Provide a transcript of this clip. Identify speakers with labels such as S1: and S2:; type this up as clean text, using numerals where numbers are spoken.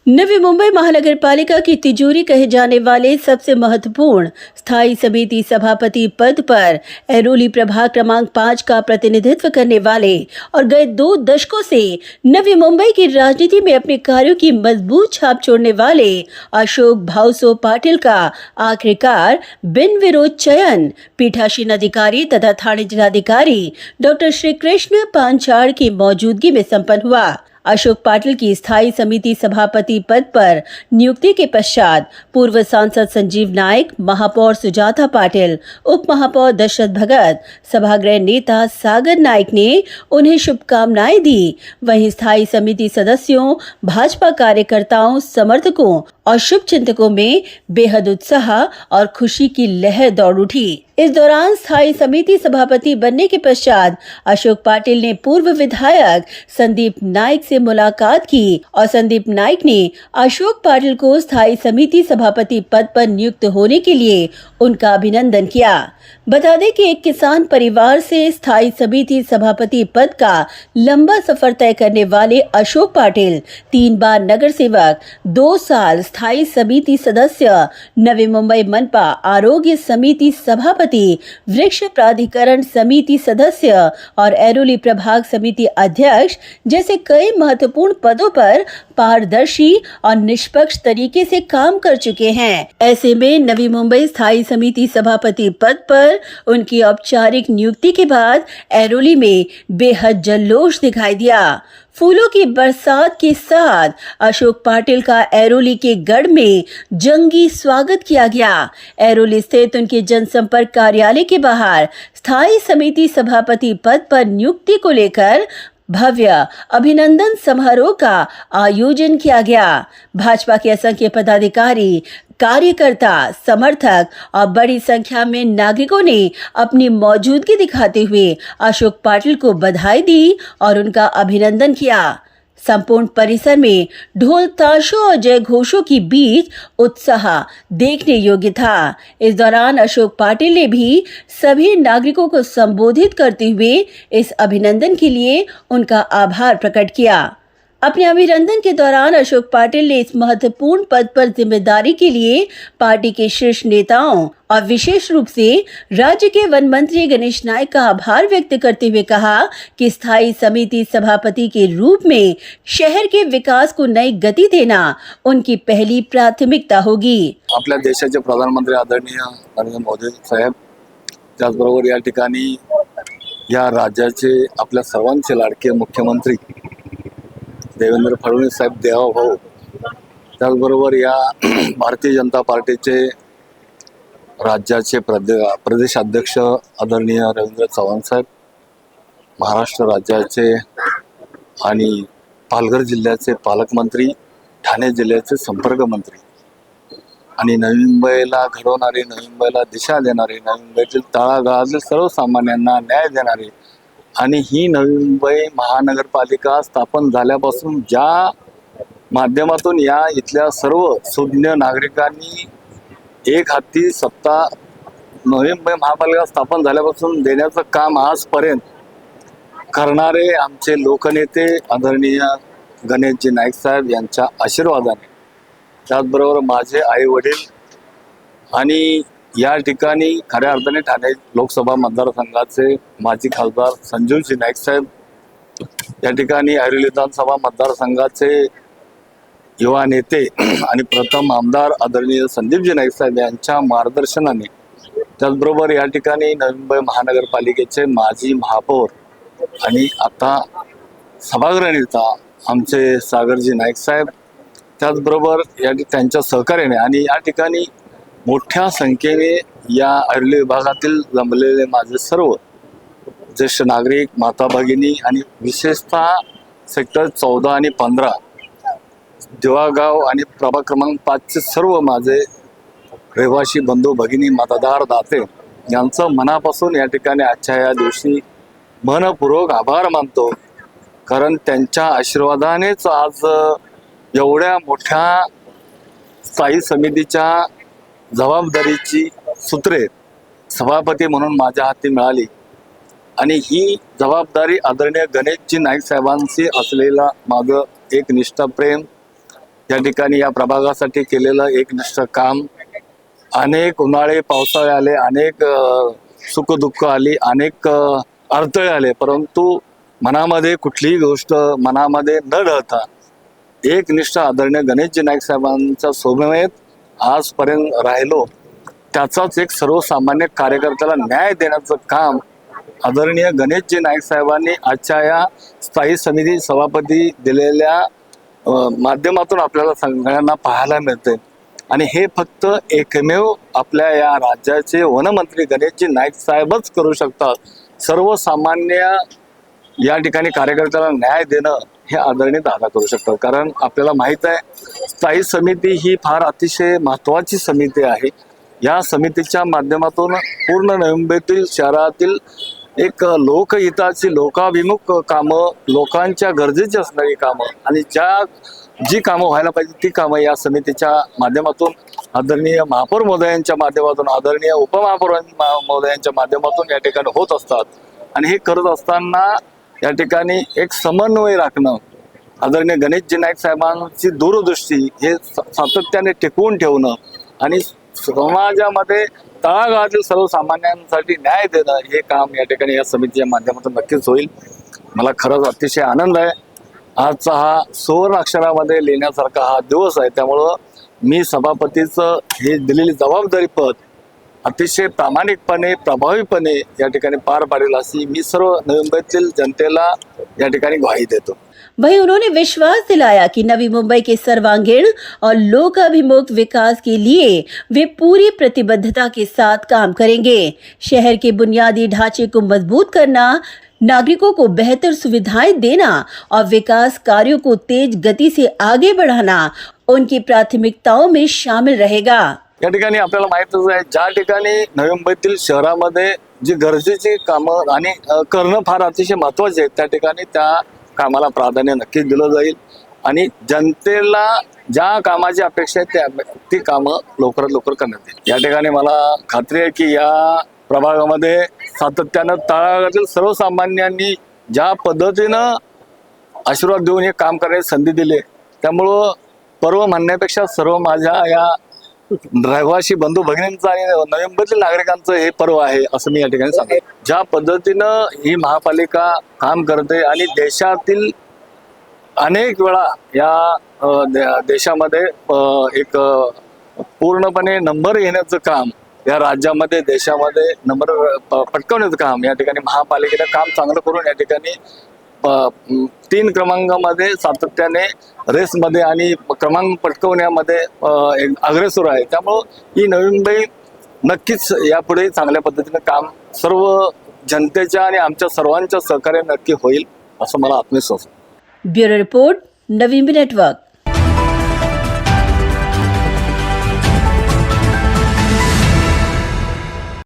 S1: नवी मुंबई महानगर पालिका की तिजोरी कहे जाने वाले सबसे महत्वपूर्ण स्थायी समिति सभापति पद पर ऐरोली प्रभाग क्रमांक 5 का प्रतिनिधित्व करने वाले और गए 2 दशकों से नवी मुंबई की राजनीति में अपने कार्यों की मजबूत छाप छोड़ने वाले अशोक भाऊसो पाटिल का आखिरकार बिन विरोध चयन पीठासीन अधिकारी तथा थाने जिलाधिकारी डॉक्टर श्री कृष्ण पांचाड़ की मौजूदगी में संपन्न हुआ। अशोक पाटिल की स्थायी समिति सभापति पद पर नियुक्ति के पश्चात पूर्व सांसद संजीव नायक, महापौर सुजाता पाटिल, उप महापौर दशरथ भगत, सभागृह नेता सागर नायक ने उन्हें शुभकामनाएं दी। वहीं स्थायी समिति सदस्यों, भाजपा कार्यकर्ताओं, समर्थकों और शुभचिंतकों में बेहद उत्साह और खुशी की लहर दौड़ उठी। इस दौरान स्थायी समिति सभापति बनने के पश्चात अशोक पाटिल ने पूर्व विधायक संदीप नाइक से मुलाकात की और संदीप नाइक ने अशोक पाटिल को स्थायी समिति सभापति पद पर नियुक्त होने के लिए उनका अभिनंदन किया। बता दें कि एक किसान परिवार से स्थायी समिति सभापति पद का लंबा सफर तय करने वाले अशोक पाटिल 3 बार नगर सेवक, 2 साल स्थायी समिति सदस्य, नवी मुंबई मनपा आरोग्य समिति सभापति, वृक्ष प्राधिकरण समिति सदस्य और ऐरोली प्रभाग समिति अध्यक्ष जैसे कई महत्वपूर्ण पदों पर पारदर्शी और निष्पक्ष तरीके से काम कर चुके हैं। ऐसे में नवी मुंबई स्थायी समिति सभापति पद पर उनकी औपचारिक नियुक्ति के बाद ऐरोली में बेहद जल्लोष दिखाई दिया। फूलों की बरसात के साथ अशोक पाटिल का ऐरोली के गढ़ में जंगी स्वागत किया गया। ऐरोली स्थित उनके जनसंपर्क कार्यालय के बाहर स्थायी समिति सभापति पद पर नियुक्ति को लेकर भव्य अभिनंदन समारोह का आयोजन किया गया। भाजपा के असंख्य पदाधिकारी, कार्यकर्ता, समर्थक और बड़ी संख्या में नागरिकों ने अपनी मौजूदगी दिखाते हुए अशोक पाटिल को बधाई दी और उनका अभिनंदन किया। संपूर्ण परिसर में ढोल ताशों और जय घोषों की बीच उत्साह देखने योग्य था। इस दौरान अशोक पाटिल ने भी सभी नागरिकों को संबोधित करते हुए इस अभिनंदन के लिए उनका आभार प्रकट किया। अपने अभिनंदन के दौरान अशोक पाटिल ने इस महत्वपूर्ण पद पर जिम्मेदारी के लिए पार्टी के शीर्ष नेताओं और विशेष रूप से राज्य के वन मंत्री गणेश नायक का आभार व्यक्त करते हुए कहा कि स्थायी समिति सभापति के रूप में शहर के विकास को नई गति देना उनकी पहली प्राथमिकता होगी।
S2: आपल्या देशाचे प्रधानमंत्री आदरणीय नरेंद्र मोदी साहेब, त्याचबरोबर या ठिकाणी या राज्याचे आपल्या सर्वांचे लाडके मुख्यमंत्री देवेंद्र फडणवीस साहेब देवाभाऊ, त्याचबरोबर या भारतीय जनता पार्टीचे राज्याचे प्रदेशाध्यक्ष आदरणीय रवींद्र चव्हाण साहेब, महाराष्ट्र राज्याचे आणि पालघर जिल्ह्याचे पालकमंत्री, ठाणे जिल्ह्याचे संपर्क मंत्री आणि नवी मुंबईला घडवणारे, नवी मुंबईला दिशा देणारे, नवी मुंबईतील तळागाळातील सर्वसामान्यांना न्याय देणारे आणि ही नवी मुंबई महानगरपालिका स्थापन झाल्यापासून ज्या माध्यमातून या इथल्या सर्व सुज्ञ नागरिकांनी एक हाती सत्ता नवी मुंबई महापालिका स्थापन झाल्यापासून देण्याचं काम आजपर्यंत करणारे आमचे लोकनेते आदरणीय गणेशजी नाईक साहेब यांच्या आशीर्वादाने, त्याचबरोबर माझे आई वडील आणि या ठिकाणी खऱ्या अर्थाने ठाणे लोकसभा मतदारसंघाचे माजी खासदार संजीवजी नाईक साहेब, या ठिकाणी ऐरोली विधानसभा मतदारसंघाचे युवा नेते आणि प्रथम आमदार आदरणीय संदीपजी नाईक साहेब यांच्या मार्गदर्शनाने, त्याचबरोबर या ठिकाणी नवी मुंबई महानगरपालिकेचे माजी महापौर आणि आता सभागृह नेता आमचे सागरजी नाईक साहेब, त्याचबरोबर त्यांच्या सहकार्याने आणि या ठिकाणी मोठ्या संख्येने या ऐरोली विभागातील जमलेले माझे सर्व ज्येष्ठ नागरिक, माता भगिनी आणि विशेषतः सेक्टर 14 आणि 15 देवागाव आणि प्रभाग क्रमांक 5चे सर्व माझे रहिवासी बंधू भगिनी, मतदार दाते यांचं मनापासून या ठिकाणी आजच्या या दिवशी मनपूर्वक आभार मानतो। कारण त्यांच्या आशीर्वादानेच आज एवढ्या मोठ्या स्थायी समितीच्या जबाबदारीची सूत्रे सभापती म्हणून माझ्या हाती मिळाली आणि ही जबाबदारी आदरणीय गणेशजी नाईक साहेबांशी असलेला माझं एक निष्ठा प्रेम, या ठिकाणी या प्रभागासाठी केलेलं एकनिष्ठ काम, अनेक उन्हाळे पावसाळे आले, अनेक सुखदुःख आली, अनेक अडथळे आले, परंतु मनामध्ये कुठलीही गोष्ट मनामध्ये न ढळता एकनिष्ठ आदरणीय गणेशजी नाईक साहेबांच्या सोबत आजपर्यंत राहिलो, त्याचाच एक सर्वसामान्य कार्यकर्त्याला न्याय देण्याचं काम आदरणीय गणेशजी नाईक साहेबांनी आजच्या या स्थायी समिती सभापती दिलेल्या माध्यमातून आपल्याला सगळ्यांना पाहायला मिळते. आणि हे फक्त एकमेव आपल्या या राज्याचे वनमंत्री गणेशजी नाईक साहेबच करू शकतात. सर्वसामान्य या ठिकाणी कार्यकर्त्याला न्याय देणं हे आदरणीय दादा करू शकतात. कारण आपल्याला माहित आहे स्थायी समिती ही फार अतिशय महत्त्वाची समिती आहे. या समितीच्या माध्यमातून पूर्ण नवी मुंबईतील शहरातील एक लोकहिताची लोकाभिमुख कामं, लोकांच्या गरजेची असणारी कामं आणि जी कामं व्हायला पाहिजे ती कामं या समितीच्या माध्यमातून आदरणीय महापौर महोदयांच्या माध्यमातून, आदरणीय उपमहापौर महोदयांच्या माध्यमातून या ठिकाणी होत असतात. आणि हे करत असताना या ठिकाणी एक समन्वय राखणं, आदरणीय गणेशजी नाईक साहेबांची दूरदृष्टी हे सातत्याने टिकवून ठेवणं आणि समाजामध्ये तळागाळातील सर्वसामान्यांसाठी न्याय देणं हे काम या ठिकाणी या समितीच्या माध्यमातून नक्कीच होईल. मला खरंच अतिशय आनंद आहे. आजचा हा सुवर्ण अक्षरामध्ये लिहिण्यासारखा हा दिवस आहे. त्यामुळं मी सभापतीचं हे दिलेली जबाबदारी पद अतिशय प्रामाणिकपणे, प्रभावीपणे या ठिकाणी पार पाडेल अशी मी सर्व नवी मुंबईतील जनतेला या ठिकाणी ग्वाही देतो.
S1: वहीं उन्होंने विश्वास दिलाया कि नवी मुंबई के सर्वांगीण और लोकाभिमुख विकास के लिए वे पूरी प्रतिबद्धता के साथ काम करेंगे. शहर के बुनियादी ढांचे को मजबूत करना, नागरिकों को बेहतर सुविधाएं देना और विकास कार्यों को तेज गति से आगे बढ़ाना उनकी प्राथमिकताओं में शामिल रहेगा.
S2: या ठिकाणी आपल्याला माहितच आहे ज्या ठिकाणी नवी मुंबईतील शहरामध्ये जी गरजेची कामं आणि करणं फार अतिशय महत्त्वाचे आहेत त्या ठिकाणी त्या कामाला प्राधान्य नक्कीच दिलं जाईल आणि जनतेला ज्या कामाची अपेक्षा आहे ती कामं लवकरात लवकर करण्यात येईल. या ठिकाणी मला खात्री आहे की या प्रभागामध्ये सातत्यानं तळागाळातील सर्वसामान्यांनी ज्या पद्धतीनं आशीर्वाद देऊन हे काम करण्याची संधी दिली, त्यामुळं पर्व म्हणण्यापेक्षा सर्व माझ्या या रहिवासी बंधू भगिनींचं आणि नवी मुंबईतील नागरिकांचं हे पर्व आहे असं मी या ठिकाणी सांगतो. ज्या पद्धतीनं ही महापालिका काम करते आणि देशातील अनेक वेळा या देशामध्ये एक पूर्णपणे नंबर येण्याचं काम, या राज्यामध्ये देशामध्ये नंबर पटकवण्याचं काम या ठिकाणी महापालिकेनं काम चांगलं करून या ठिकाणी 3 क्रमांकामध्ये सातत्याने रेसमध्ये आणि क्रमांक पटकवण्यामध्ये अग्रेसर आहे. त्यामुळं ही नवी मुंबई नक्कीच यापुढे चांगल्या पद्धतीने काम सर्व जनतेच्या आणि आमच्या सर्वांच्या सहकार्याने नक्की होईल असं मला आत्मविश्वास आहे.
S1: Bureau report, Navi Mumbai network.